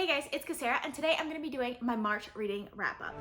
Hey guys, it's Tahereh, and today I'm going to be doing my March reading wrap-up.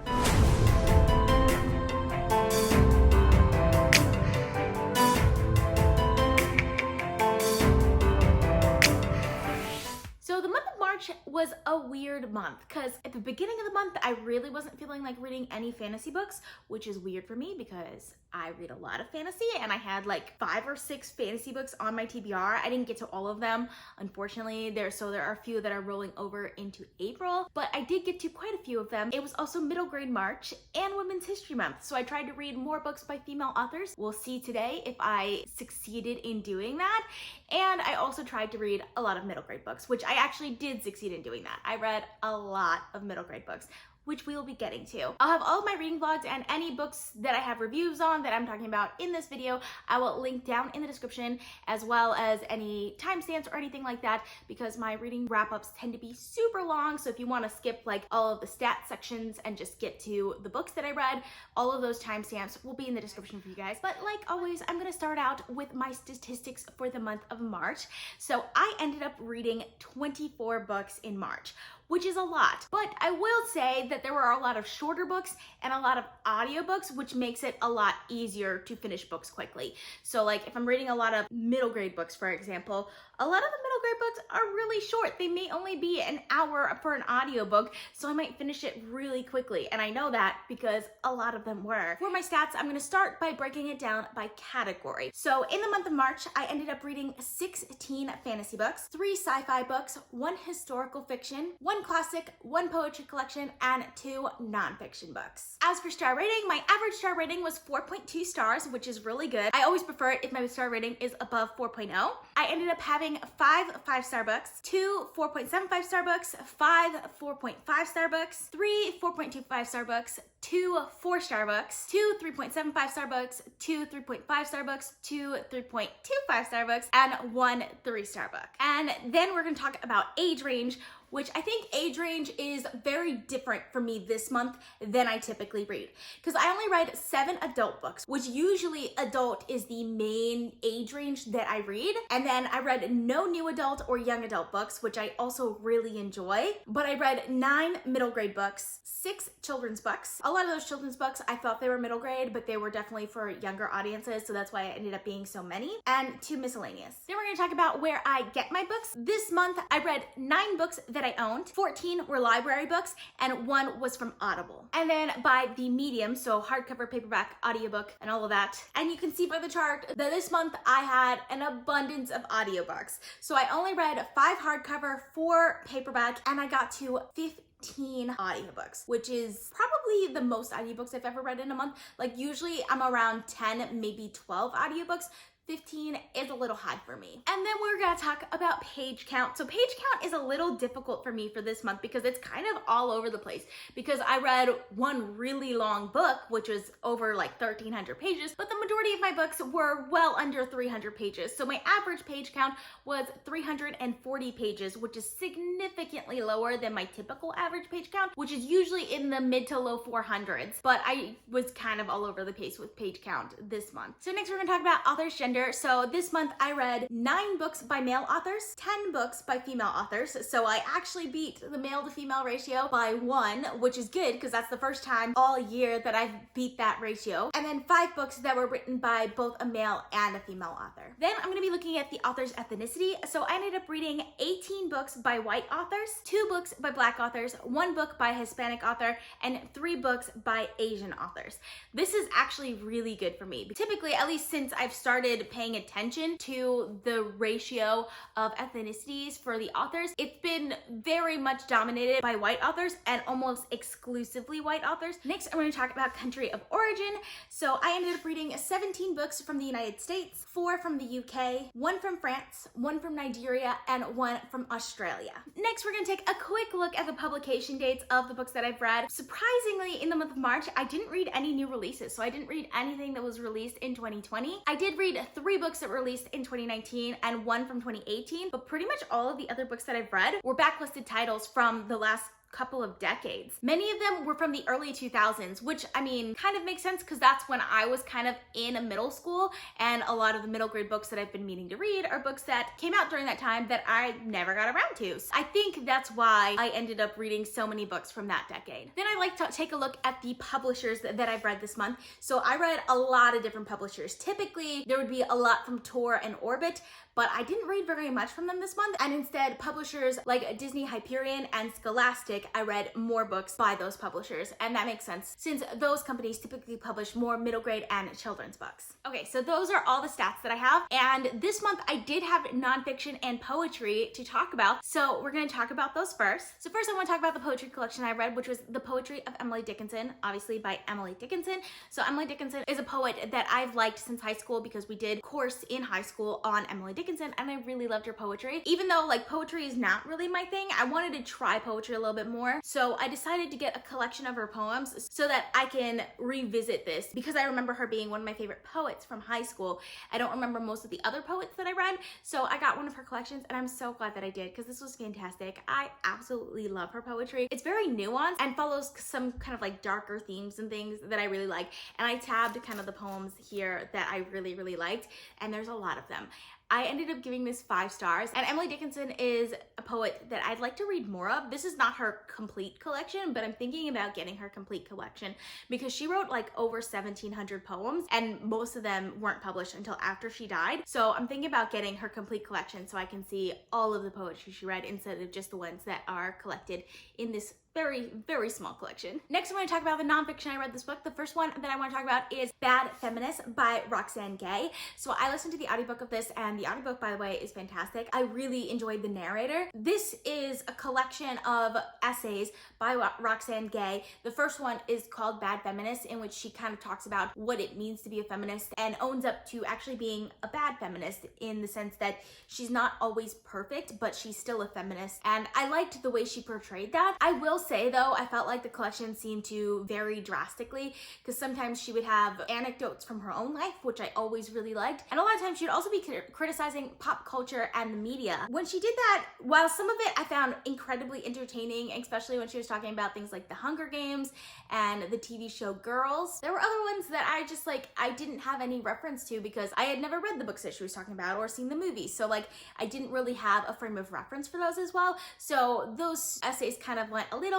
So the month of March was a weird month because at the beginning of the month, I really wasn't feeling like reading any fantasy books, which is weird for me because I read a lot of fantasy and I had like 5 or 6 fantasy books on my TBR. I didn't get to all of them, unfortunately. There are a few that are rolling over into April, but I did get to quite a few of them. It was also middle grade March and Women's History Month, so I tried to read more books by female authors. We'll see today if I succeeded in doing that. And I also tried to read a lot of middle grade books, which I actually did succeed in doing that. I read a lot of middle grade books, which we'll be getting to. I'll have all of my reading vlogs and any books that I have reviews on that I'm talking about in this video, I will link down in the description, as well as any timestamps or anything like that, because my reading wrap-ups tend to be super long. So if you want to skip like all of the stat sections and just get to the books that I read, all of those timestamps will be in the description for you guys. But like always, I'm gonna start out with my statistics for the month of March. So I ended up reading 24 books in March, which is a lot. But I will say that there were a lot of shorter books and a lot of audiobooks, which makes it a lot easier to finish books quickly. So like if I'm reading a lot of middle grade books, for example, a lot of the middle grade books are really short. They may only be an hour for an audiobook, so I might finish it really quickly. And I know that because a lot of them were. For my stats, I'm gonna start by breaking it down by category. So in the month of March, I ended up reading 16 fantasy books, 3 sci-fi books, 1 historical fiction, 1 classic, 1 poetry collection, and 2 nonfiction books. As for star rating, my average star rating was 4.2 stars, which is really good. I always prefer it if my star rating is above 4.0. I ended up having 5 5-star books, 2 4.75 star books, 5 4.5 star books, 3 4.25 star books, 2 4-star books, 2 3.75 star books, 2 3.5 star books, 2 3.25 star books, and 1 3-star book. And then we're gonna talk about age range, which I think age range is very different for me this month than I typically read. Because I only read 7 adult books, which usually adult is the main age range that I read. And then I read no new adult or young adult books, which I also really enjoy. But I read 9 middle grade books, 6 children's books. A lot of those children's books, I thought they were middle grade, but they were definitely for younger audiences, so that's why it ended up being so many. And 2 miscellaneous. Then we're gonna talk about where I get my books. This month, I read 9 books that I owned, 14 were library books, and 1 was from Audible. And then by the medium, so hardcover, paperback, audiobook, and all of that. And you can see by the chart that this month I had an abundance of audiobooks. So I only read 5 hardcover, 4 paperback, and I got to 15 audiobooks, which is probably the most audiobooks I've ever read in a month. Like usually I'm around 10, maybe 12 audiobooks. 15 is a little high for me. And then we're gonna talk about page count. So page count is a little difficult for me for this month because it's kind of all over the place, because I read 1 really long book, which was over like 1,300 pages, but the majority of my books were well under 300 pages. So my average page count was 340 pages, which is significantly lower than my typical average page count, which is usually in the mid to low 400s. But I was kind of all over the place with page count this month. So next we're gonna talk about author's gender. So this month I read 9 books by male authors, 10 books by female authors. So I actually beat the male to female ratio by 1, which is good because that's the first time all year that I've beat that ratio. And then 5 books that were written by both a male and a female author. Then I'm gonna be looking at the author's ethnicity. So I ended up reading 18 books by white authors, 2 books by black authors, 1 book by Hispanic author, and 3 books by Asian authors. This is actually really good for me. Typically, at least since I've started paying attention to the ratio of ethnicities for the authors, it's been very much dominated by white authors and almost exclusively white authors. Next, I'm going to talk about country of origin. So I ended up reading 17 books from the United States, 4 from the UK, 1 from France, 1 from Nigeria, and 1 from Australia. Next, we're going to take a quick look at the publication dates of the books that I've read. Surprisingly, in the month of March, I didn't read any new releases. So I didn't read anything that was released in 2020. I did read 3 books that were released in 2019 and 1 from 2018, but pretty much all of the other books that I've read were backlisted titles from the last couple of decades. Many of them were from the early 2000s, which I mean, kind of makes sense because that's when I was kind of in a middle school, and a lot of the middle grade books that I've been meaning to read are books that came out during that time that I never got around to. So I think that's why I ended up reading so many books from that decade. Then I like to take a look at the publishers that I've read this month. So I read a lot of different publishers. Typically, there would be a lot from Tor and Orbit, but I didn't read very much from them this month, and instead publishers like Disney Hyperion and Scholastic, I read more books by those publishers, and that makes sense since those companies typically publish more middle grade and children's books. Okay, so those are all the stats that I have, and this month I did have nonfiction and poetry to talk about, so we're gonna talk about those first. So first I wanna talk about the poetry collection I read, which was The Poetry of Emily Dickinson, obviously by Emily Dickinson. So Emily Dickinson is a poet that I've liked since high school because we did a course in high school on Emily Dickinson, and I really loved her poetry. Even though like poetry is not really my thing, I wanted to try poetry a little bit more. So I decided to get a collection of her poems so that I can revisit this because I remember her being one of my favorite poets from high school. I don't remember most of the other poets that I read. So I got one of her collections and I'm so glad that I did because this was fantastic. I absolutely love her poetry. It's very nuanced and follows some kind of like darker themes and things that I really like. And I tabbed kind of the poems here that I really, really liked, and there's a lot of them. I ended up giving this 5 stars, and Emily Dickinson is a poet that I'd like to read more of. This is not her complete collection, but I'm thinking about getting her complete collection because she wrote like over 1,700 poems, and most of them weren't published until after she died. So I'm thinking about getting her complete collection so I can see all of the poetry she read instead of just the ones that are collected in this very, very small collection. Next, I'm going to talk about the nonfiction I read this book. The first one that I want to talk about is Bad Feminists by Roxane Gay. So I listened to the audiobook of this, and the audiobook, by the way, is fantastic. I really enjoyed the narrator. This is a collection of essays by Roxane Gay. The first one is called Bad Feminists, in which she kind of talks about what it means to be a feminist and owns up to actually being a bad feminist in the sense that she's not always perfect, but she's still a feminist. And I liked the way she portrayed that. I will say though, I felt like the collection seemed to vary drastically because sometimes she would have anecdotes from her own life, which I always really liked, and a lot of times she would also be criticizing pop culture and the media. When she did that, while some of it I found incredibly entertaining, especially when she was talking about things like the Hunger Games and the TV show Girls, there were other ones that I just like I didn't have any reference to because I had never read the books that she was talking about or seen the movies, so like I didn't really have a frame of reference for those as well. So those essays kind of went a little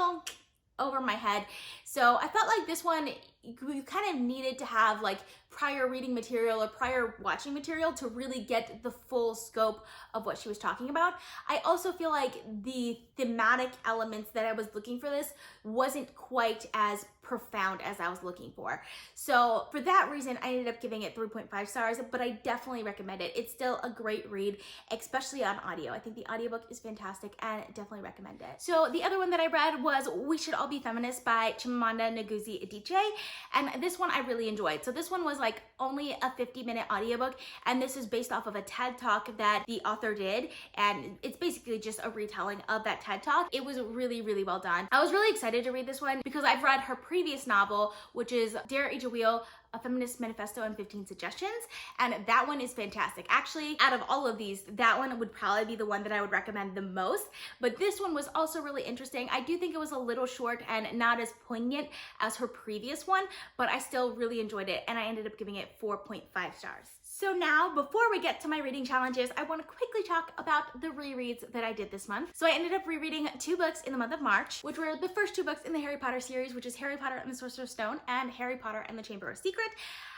over my head. So I felt like this one, you kind of needed to have like prior reading material or prior watching material to really get the full scope of what she was talking about. I also feel like the thematic elements that I was looking for this wasn't quite as profound as I was looking for. So for that reason, I ended up giving it 3.5 stars, but I definitely recommend it. It's still a great read, especially on audio. I think the audiobook is fantastic and definitely recommend it. So the other one that I read was We Should All Be Feminists by Chimamanda Ngozie Adichie, and this one I really enjoyed. So this one was like only a 50-minute audiobook, and this is based off of a TED Talk that the author did, and it's basically just a retelling of that TED Talk. It was really, really well done. I was really excited to read this one because I've read her previous novel, which is Dear Age of Wheel, A Feminist Manifesto and 15 Suggestions, and that one is fantastic. Actually, out of all of these, that one would probably be the one that I would recommend the most, but this one was also really interesting. I do think it was a little short and not as poignant as her previous one, but I still really enjoyed it, and I ended up giving it 4.5 stars. So now, before we get to my reading challenges, I want to quickly talk about the rereads that I did this month. So I ended up rereading 2 books in the month of March, which were the first 2 books in the Harry Potter series, which is Harry Potter and the Sorcerer's Stone and Harry Potter and the Chamber of Secret,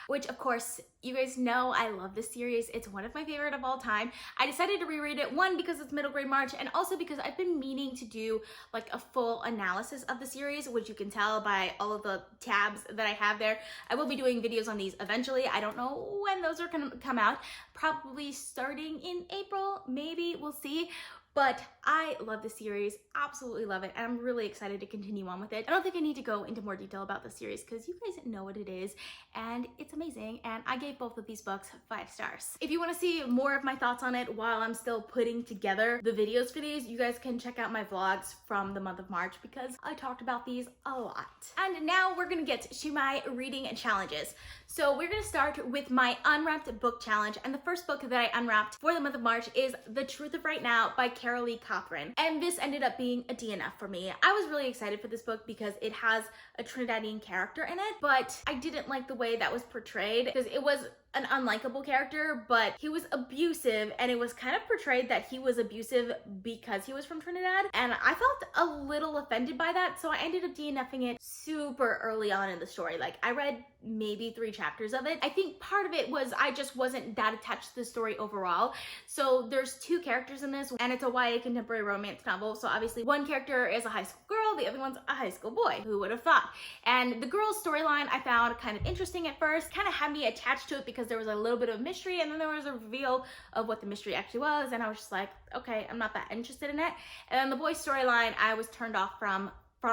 which of course, you guys know I love this series. It's one of my favorite of all time. I decided to reread it, one, because it's middle grade March, and also because I've been meaning to do like a full analysis of the series, which you can tell by all of the tabs that I have there. I will be doing videos on these eventually. I don't know when those are gonna come out, probably starting in April, maybe, we'll see. But I love the series, absolutely love it, and I'm really excited to continue on with it. I don't think I need to go into more detail about the series because you guys know what it is, and it's amazing, and I gave both of these books 5 stars. If you want to see more of my thoughts on it while I'm still putting together the videos for these, you guys can check out my vlogs from the month of March because I talked about these a lot. And now we're gonna get to my reading challenges. So we're gonna start with my Unwrapped book challenge, and the first book that I unwrapped for the month of March is The Truth of Right Now by Cowell. Carolee Cothron, and this ended up being a DNF for me. I was really excited for this book because it has a Trinidadian character in it, but I didn't like the way that was portrayed because it was an unlikable character, but he was abusive, and it was kind of portrayed that he was abusive because he was from Trinidad, and I felt a little offended by that, so I ended up DNFing it super early on in the story. Like, I read maybe 3 chapters of it. I think part of it was I just wasn't that attached to the story overall. So there's 2 characters in this, and it's a YA contemporary romance novel, so obviously one character is a high school girl, the other one's a high school boy. Who would have thought? And the girl's storyline I found kind of interesting at first, kind of had me attached to it because there was a little bit of mystery, and then there was a reveal of what the mystery actually was, and I was just like, okay, I'm not that interested in it. And then the boy's storyline I was turned off from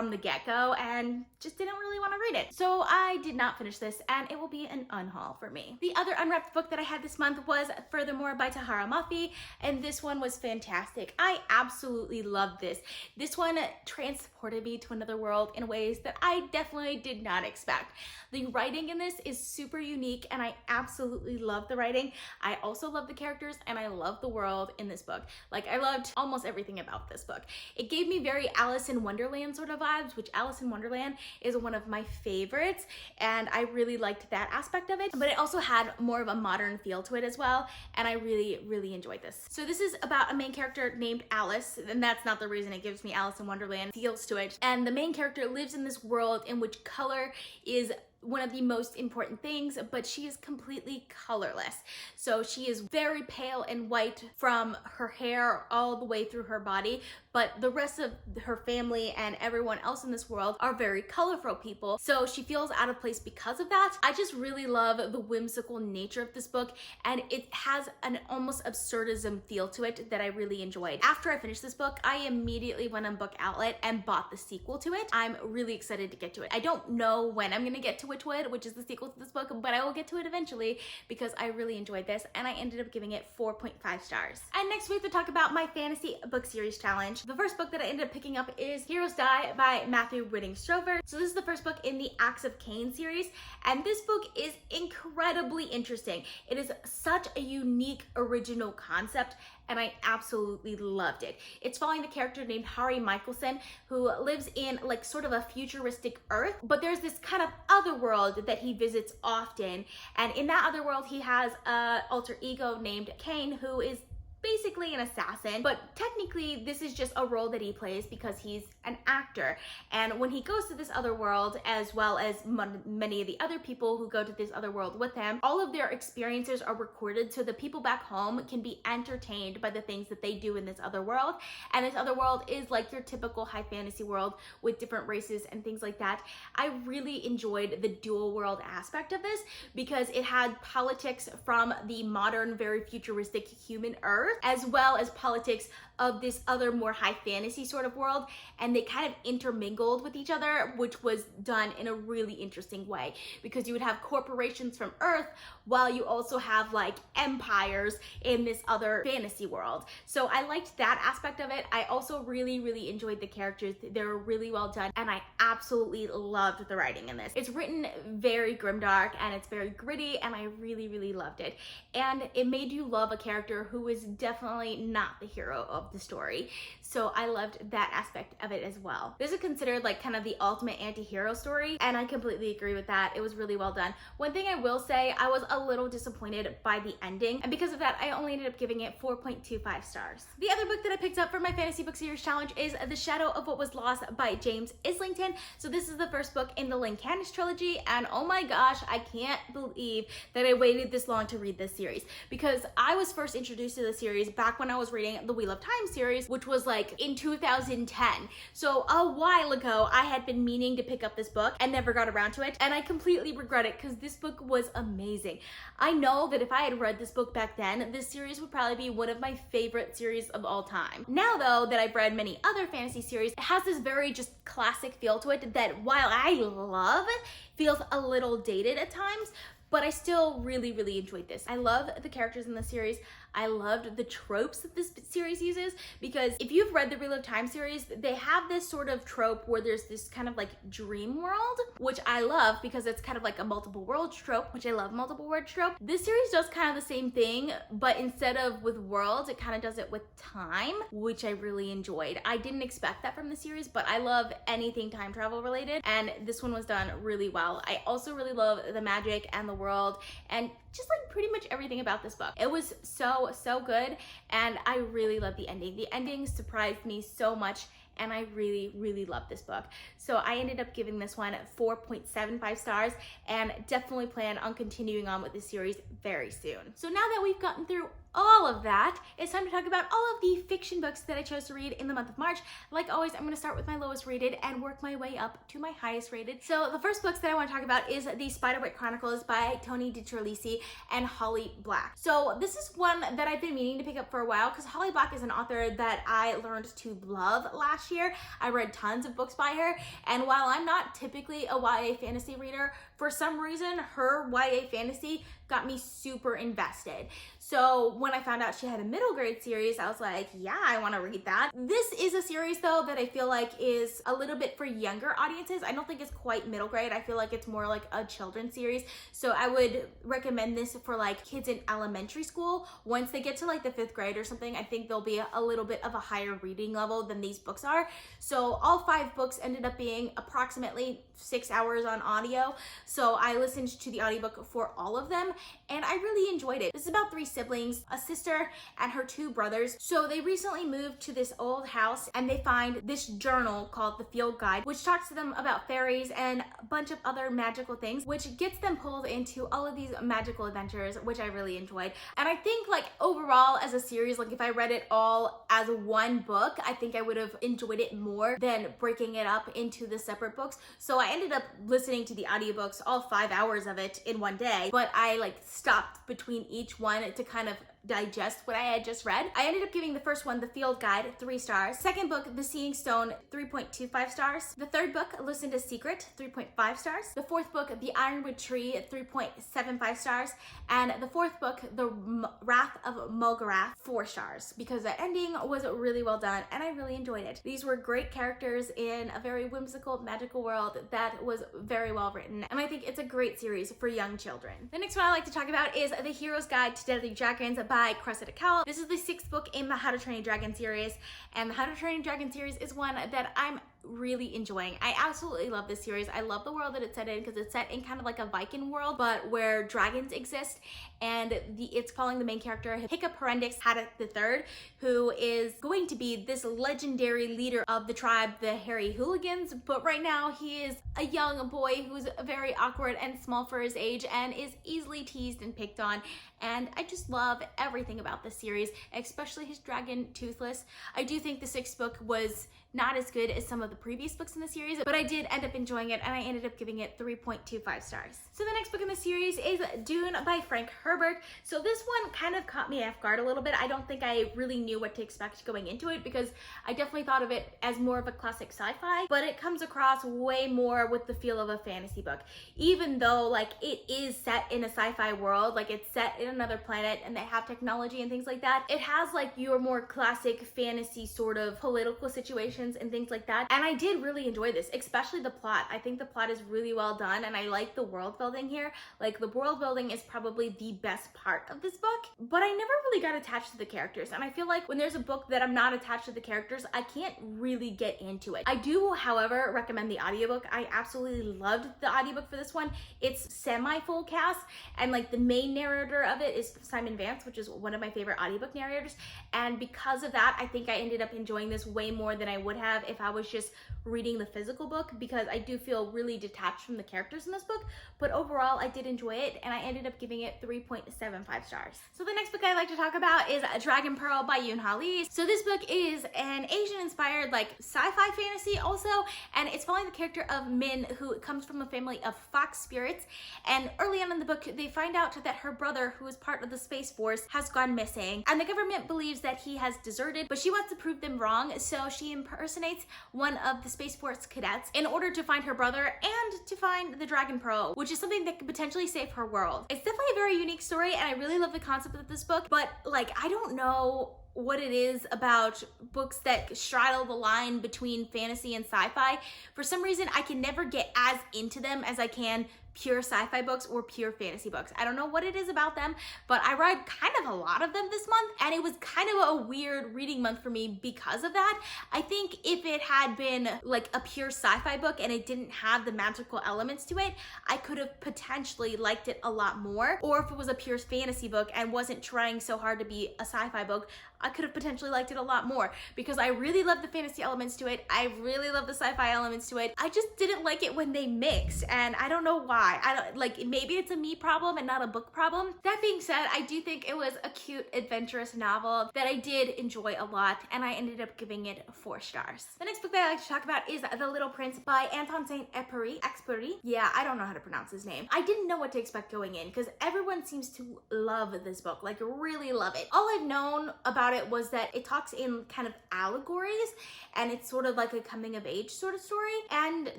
the get-go and just didn't really want to read it. So I did not finish this, and it will be an unhaul for me. The other unwrapped book that I had this month was Furthermore by Tahereh Mafi, and this one was fantastic. I absolutely loved this. This one transported me to another world in ways that I definitely did not expect. The writing in this is super unique, and I absolutely love the writing. I also love the characters, and I love the world in this book. Like, I loved almost everything about this book. It gave me very Alice in Wonderland sort of vibes, which Alice in Wonderland is one of my favorites, and I really liked that aspect of it, but it also had more of a modern feel to it as well, and I really enjoyed this. So this is about a main character named Alice, and that's not the reason it gives me Alice in Wonderland feels to it, and the main character lives in this world in which color is one of the most important things, but she is completely colorless. So she is very pale and white from her hair all the way through her body, but the rest of her family and everyone else in this world are very colorful people. So she feels out of place because of that. I just really love the whimsical nature of this book, and it has an almost absurdism feel to it that I really enjoyed. After I finished this book, I immediately went on Book Outlet and bought the sequel to it. I'm really excited to get to it. I don't know when I'm gonna get to Witchwood, which is the sequel to this book, but I will get to it eventually because I really enjoyed this, and I ended up giving it 4.5 stars. And next we have to talk about my fantasy book series challenge. The first book that I ended up picking up is Heroes Die by Matthew Whitting Strover. So this is the first book in the Acts of Cain series, and this book is incredibly interesting. It is such a unique original concept, and I absolutely loved it. It's following the character named Harry Michelson, who lives in like sort of a futuristic Earth, but there's this kind of other world that he visits often, and in that other world he has an alter ego named Cain, who is basically an assassin, but technically this is just a role that he plays because he's an actor. And when he goes to this other world, as well as many of the other people who go to this other world with him, all of their experiences are recorded so the people back home can be entertained by the things that they do in this other world. And this other world is like your typical high fantasy world with different races and things like that. I really enjoyed the dual world aspect of this because it had politics from the modern, very futuristic human Earth, as well as politics of this other more high fantasy sort of world, and they kind of intermingled with each other, which was done in a really interesting way because you would have corporations from Earth while you also have like empires in this other fantasy world. So I liked that aspect of it. I also really enjoyed the characters. They were really well done, and I absolutely loved the writing in this. It's written very grimdark and it's very gritty, and I really loved it. And it made you love a character who is definitely not the hero of the story. So I loved that aspect of it as well. This is considered like kind of the ultimate anti-hero story, and I completely agree with that. It was really well done. One thing I will say, I was a little disappointed by the ending, and because of that I only ended up giving it 4.25 stars. The other book that I picked up for my fantasy book series challenge is The Shadow of What Was Lost by James Islington. So this is the first book in the Lincanus trilogy, and oh my gosh, I can't believe that I waited this long to read this series, because I was first introduced to the series back when I was reading the Wheel of Time series, which was like in 2010. So a while ago I had been meaning to pick up this book and never got around to it, and I completely regret it because this book was amazing. I know that if I had read this book back then, this series would probably be one of my favorite series of all time. Now though that I've read many other fantasy series, it has this very just classic feel to it that while I love, feels a little dated at times, but I still really enjoyed this. I love the characters in the series. I loved the tropes that this series uses, because if you've read the Wheel of Time series, they have this sort of trope where there's this kind of like dream world, which I love because it's kind of like a multiple world trope, which I love multiple world trope. This series does kind of the same thing, but instead of with worlds, it kind of does it with time, which I really enjoyed. I didn't expect that from the series, but I love anything time travel related, and this one was done really well. I also really love the magic and the world and just like pretty much everything about this book. It was so good, and I really love the ending. The ending surprised me so much, and I really love this book. So I ended up giving this one 4.75 stars, and definitely plan on continuing on with this series very soon. So now that we've gotten through all of that, it's time to talk about all of the fiction books that I chose to read in the month of March. Like always, I'm gonna start with my lowest rated and work my way up to my highest rated. So the first books that I wanna talk about is the Spiderwick Chronicles by Toni DiTerlizzi and Holly Black. So this is one that I've been meaning to pick up for a while, because Holly Black is an author that I learned to love last year. I read tons of books by her, and while I'm not typically a YA fantasy reader, for some reason her YA fantasy got me super invested. So when I found out she had a middle grade series, I was like, yeah, I want to read that. This is a series though that I feel like is a little bit for younger audiences. I don't think it's quite middle grade. I feel like it's more like a children's series. So I would recommend this for like kids in elementary school. Once they get to like the 5th grade or something, I think there'll be a little bit of a higher reading level than these books are. So all 5 books ended up being approximately 6 hours on audio. So I listened to the audiobook for all of them, and I really enjoyed it. This is about 3 siblings, a sister and her 2 brothers. So they recently moved to this old house, and they find this journal called the Field Guide, which talks to them about fairies and a bunch of other magical things, which gets them pulled into all of these magical adventures, which I really enjoyed. And I think like overall as a series, like if I read it all as one book, I think I would have enjoyed it more than breaking it up into the separate books. So I ended up listening to the audiobooks, all 5 hours of it in one day, but I like stopped between each one to kind of digest what I had just read. I ended up giving the first one, The Field Guide, 3 stars. Second book, The Seeing Stone, 3.25 stars. The third book, Listen to Secret, 3.5 stars. The fourth book, The Ironwood Tree, 3.75 stars. And the fourth book, The Wrath of Mulgarath, 4 stars, because the ending was really well done and I really enjoyed it. These were great characters in a very whimsical, magical world that was very well written, and I think it's a great series for young children. The next one I like to talk about is The Hero's Guide to Deadly Dragons by Cressida Cowell. This is the 6th book in the How to Train a Dragon series, and the How to Train a Dragon series is one that I'm really enjoying. I absolutely love this series. I love the world that it's set in, because it's set in kind of like a Viking world, but where dragons exist, and it's following the main character, Hiccup Horrendix Haddock III, who is going to be this legendary leader of the tribe, the Hairy Hooligans, but right now he is a young boy who's very awkward and small for his age and is easily teased and picked on, and I just love everything about this series, especially his dragon Toothless. I do think the 6th book was not as good as some of the previous books in the series, but I did end up enjoying it, and I ended up giving it 3.25 stars. So the next book in the series is Dune by Frank Herbert. So this one kind of caught me off guard a little bit. I don't think I really knew what to expect going into it, because I definitely thought of it as more of a classic sci-fi, but it comes across way more with the feel of a fantasy book. Even though like it is set in a sci-fi world, like it's set in another planet and they have technology and things like that, it has like your more classic fantasy sort of political situations and things like that. And I did really enjoy this, especially the plot. I think the plot is really well done, and I like the world building here. Like the world building is probably the best part of this book, but I never really got attached to the characters. And I feel like when there's a book that I'm not attached to the characters, I can't really get into it. I do, however, recommend the audiobook. I absolutely loved the audiobook for this one. It's semi-full cast, and like the main narrator of it is Simon Vance, which is one of my favorite audiobook narrators. And because of that, I think I ended up enjoying this way more than I would have if I was just reading the physical book, because I do feel really detached from the characters in this book. But overall, I did enjoy it, and I ended up giving it 3.75 stars. So the next book I'd like to talk about is Dragon Pearl by Yoon-Ha Lee. So this book is an Asian-inspired like sci-fi fantasy also, and it's following the character of Min, who comes from a family of fox spirits. And early on in the book, they find out that her brother, who is part of the Space Force, has gone missing, and the government believes that he has deserted, but she wants to prove them wrong, so she impersonates one of the Space Force cadets in order to find her brother and to find the Dragon Pearl, which is something that could potentially save her world. It's definitely a very unique story, and I really love the concept of this book, but like, I don't know what it is about books that straddle the line between fantasy and sci-fi. For some reason, I can never get as into them as I can pure sci-fi books or pure fantasy books. I don't know what it is about them, but I read kind of a lot of them this month, and it was kind of a weird reading month for me because of that. I think if it had been like a pure sci-fi book and it didn't have the magical elements to it, I could have potentially liked it a lot more. Or if it was a pure fantasy book and wasn't trying so hard to be a sci-fi book, I could have potentially liked it a lot more, because I really love the fantasy elements to it. I really love the sci-fi elements to it. I just didn't like it when they mixed, and I don't know why. I don't like, maybe it's a me problem and not a book problem. That being said, I do think it was a cute, adventurous novel that I did enjoy a lot, and I ended up giving it 4 stars. The next book that I like to talk about is The Little Prince by Anton Saint-Exupéry. Yeah, I don't know how to pronounce his name. I didn't know what to expect going in, because everyone seems to love this book, like really love it. All I've known about it was that it talks in kind of allegories, and it's sort of like a coming of age sort of story, and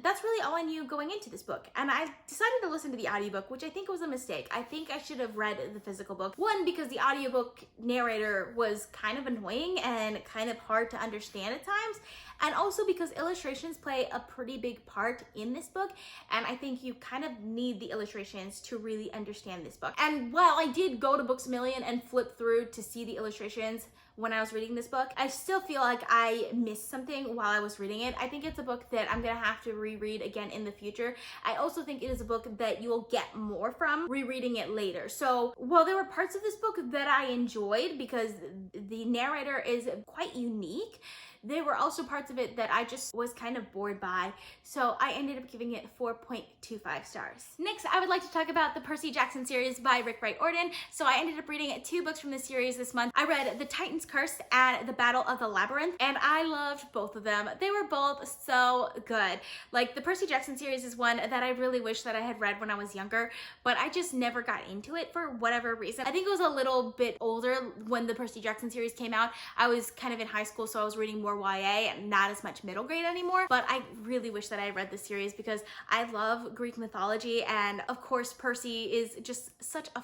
that's really all I knew going into this book. And I decided to listen to the audiobook, which I think was a mistake. I think I should have read the physical book. One, because the audiobook narrator was kind of annoying and kind of hard to understand at times, and also because illustrations play a pretty big part in this book, and I think you kind of need the illustrations to really understand this book. And while I did go to Books A Million and flip through to see the illustrations when I was reading this book, I still feel like I missed something while I was reading it. I think it's a book that I'm gonna have to reread again in the future. I also think it is a book that you will get more from rereading it later. So while there were parts of this book that I enjoyed because the narrator is quite unique, there were also parts of it that I just was kind of bored by, so I ended up giving it 4.25 stars. Next, I would like to talk about the Percy Jackson series by Rick Riordan. So I ended up reading 2 books from the series this month. I read The Titan's Curse and The Battle of the Labyrinth, and I loved both of them. They were both so good. Like, the Percy Jackson series is one that I really wish that I had read when I was younger, but I just never got into it for whatever reason. I think it was a little bit older when the Percy Jackson series came out. I was kind of in high school, so I was reading more YA and not as much middle grade anymore, but I really wish that I read this series because I love Greek mythology, and of course Percy is just such a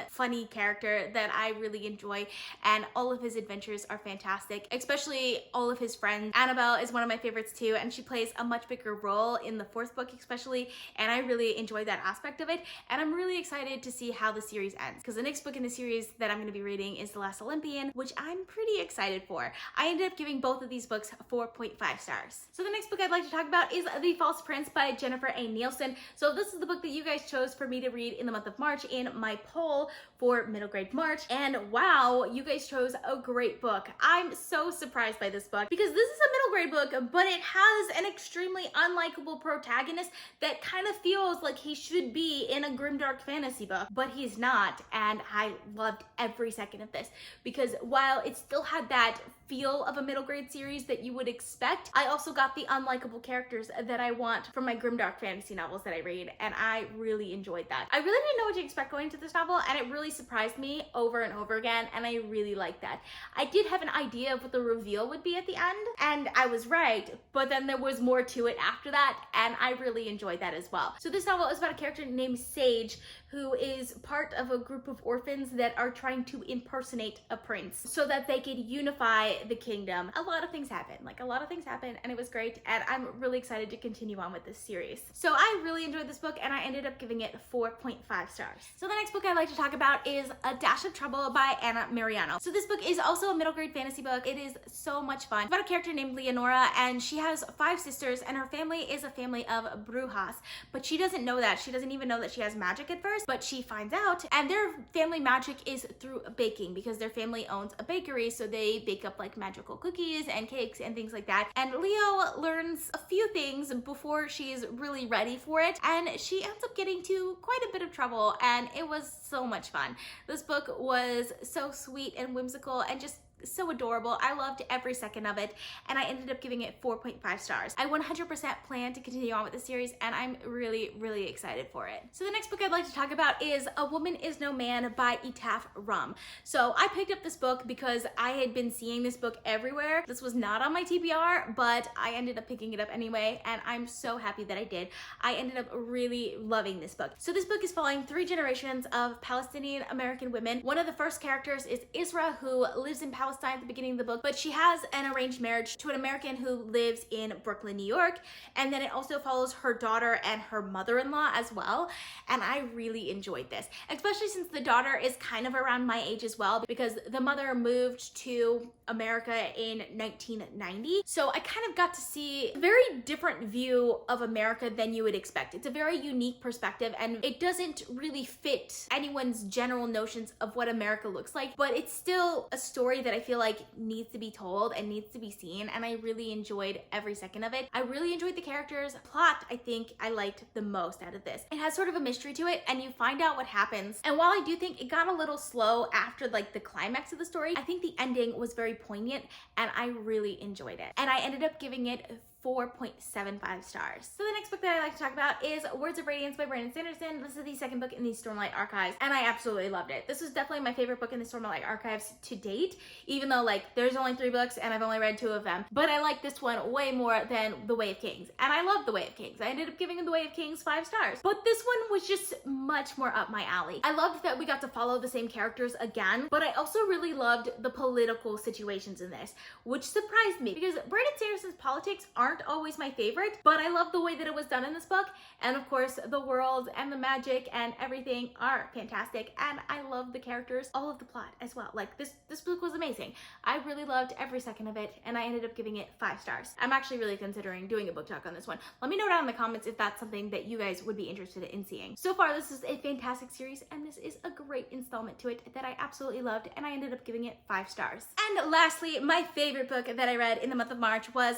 funny character that I really enjoy, and all of his adventures are fantastic, especially all of his friends. Annabelle is one of my favorites too, and she plays a much bigger role in the 4th book especially, and I really enjoy that aspect of it, and I'm really excited to see how the series ends, because the next book in the series that I'm going to be reading is The Last Olympian, which I'm pretty excited for. I ended up giving both of these books 4.5 stars. So the next book I'd like to talk about is The False Prince by Jennifer A. Nielsen. So this is the book that you guys chose for me to read in the month of March in my poll for middle grade March, and wow, you guys chose a great book. I'm so surprised by this book because this is a middle grade book, but it has an extremely unlikable protagonist that kind of feels like he should be in a grimdark fantasy book, but he's not, and I loved every second of this because while it still had that feel of a middle grade series that you would expect, I also got the unlikable characters that I want from my grimdark fantasy novels that I read, and I really enjoyed that. I really didn't know what to expect going into this novel, and it really surprised me over and over again, and I really liked that. I did have an idea of what the reveal would be at the end, and I was right, but then there was more to it after that, and I really enjoyed that as well. So this novel is about a character named Sage, who is part of a group of orphans that are trying to impersonate a prince so that they could unify the kingdom. A lot of things happen, and it was great, and I'm really excited to continue on with this series. So I really enjoyed this book, and I ended up giving it 4.5 stars. So the next book I'd like to talk about is A Dash of Trouble by Anna Mariano. So this book is also a middle grade fantasy book. It is so much fun. It's about a character named Leonora, and she has 5 sisters, and her family is a family of brujas, but she doesn't know that. She doesn't even know that she has magic at first, but she finds out, and their family magic is through baking because their family owns a bakery, so they bake up like magical cookies and cakes and things like that. And Leo learns a few things before she's really ready for it, and she ends up getting into quite a bit of trouble, and it was so much fun. This book was so sweet and whimsical and just so adorable. I loved every second of it, and I ended up giving it 4.5 stars. I 100% plan to continue on with the series, and I'm really, really excited for it. So the next book I'd like to talk about is A Woman Is No Man by Etaf Rum. So I picked up this book because I had been seeing this book everywhere. This was not on my TBR, but I ended up picking it up anyway, and I'm so happy that I did. I ended up really loving this book. So this book is following 3 generations of Palestinian American women. One of the first characters is Isra, who lives in Palestine at the beginning of the book, but she has an arranged marriage to an American who lives in Brooklyn, New York. And then it also follows her daughter and her mother-in-law as well. And I really enjoyed this, especially since the daughter is kind of around my age as well, because the mother moved to America in 1990. So I kind of got to see a very different view of America than you would expect. It's a very unique perspective, and it doesn't really fit anyone's general notions of what America looks like, but it's still a story that I feel like needs to be told and needs to be seen, and I really enjoyed every second of it. I really enjoyed the characters. Plot, I think I liked the most out of this. It has sort of a mystery to it, and you find out what happens. And while I do think it got a little slow after like the climax of the story, I think the ending was very poignant, and I really enjoyed it. And I ended up giving it 4.75 stars. So the next book that I like to talk about is Words of Radiance by Brandon Sanderson. This is the second book in the Stormlight Archives, and I absolutely loved it. This was definitely my favorite book in the Stormlight Archives to date, even though like there's only 3 books and I've only read 2 of them. But I like this one way more than The Way of Kings, and I love The Way of Kings. I ended up giving The Way of Kings 5 stars, but this one was just much more up my alley. I loved that we got to follow the same characters again, but I also really loved the political situations in this, which surprised me because Brandon Sanderson's politics aren't always my favorite, but I love the way that it was done in this book. And of course, the world and the magic and everything are fantastic, and I love the characters, all of the plot as well. Like this book was amazing. I really loved every second of it, and I ended up giving it 5 stars. I'm actually really considering doing a book talk on this one. Let me know down in the comments if that's something that you guys would be interested in seeing. So far, this is a fantastic series, and this is a great installment to it that I absolutely loved, and I ended up giving it 5 stars. And lastly, my favorite book that I read in the month of March was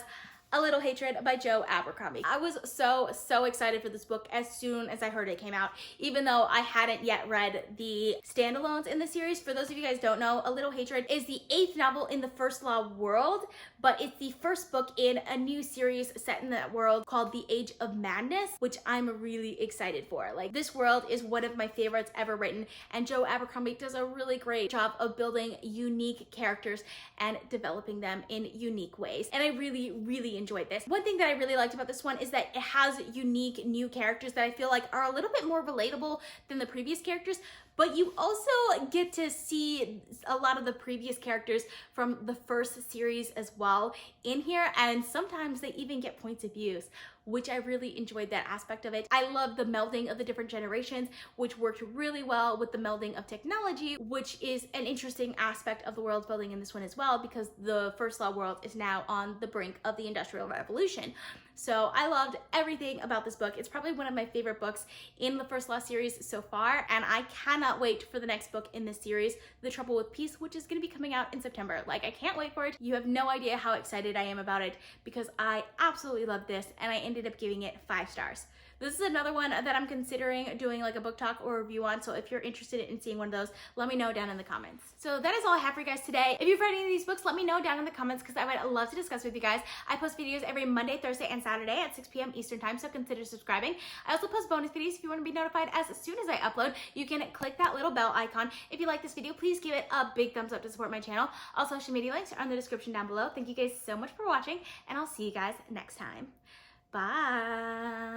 A Little Hatred by Joe Abercrombie. I was so excited for this book as soon as I heard it came out, even though I hadn't yet read the standalones in the series. For those of you guys don't know, A Little Hatred is the 8th novel in the First Law world, but it's the first book in a new series set in that world called The Age of Madness, which I'm really excited for. Like, this world is one of my favorites ever written, and Joe Abercrombie does a really great job of building unique characters and developing them in unique ways. And I really enjoyed this. One thing that I really liked about this one is that it has unique new characters that I feel like are a little bit more relatable than the previous characters, but you also get to see a lot of the previous characters from the first series as well in here, and sometimes they even get points of views, which I really enjoyed that aspect of it. I love the melding of the different generations, which worked really well with the melding of technology, which is an interesting aspect of the world building in this one as well, because the First Law world is now on the brink of the Industrial Revolution. So I loved everything about this book. It's probably one of my favorite books in the First Law series so far, and I cannot wait for the next book in this series, The Trouble with Peace, which is going to be coming out in September. Like, I can't wait for it. You have no idea how excited I am about it because I absolutely love this, and I ended up giving it 5 stars. This is another one that I'm considering doing like a book talk or review on, so if you're interested in seeing one of those, let me know down in the comments. So that is all I have for you guys today. If you've read any of these books, let me know down in the comments because I would love to discuss with you guys. I post videos every Monday, Thursday, and Saturday at 6 p.m. Eastern time, so consider subscribing. I also post bonus videos if you want to be notified as soon as I upload. You can click that little bell icon. If you like this video, please give it a big thumbs up to support my channel. All social media links are in the description down below. Thank you guys so much for watching, and I'll see you guys next time. Bye.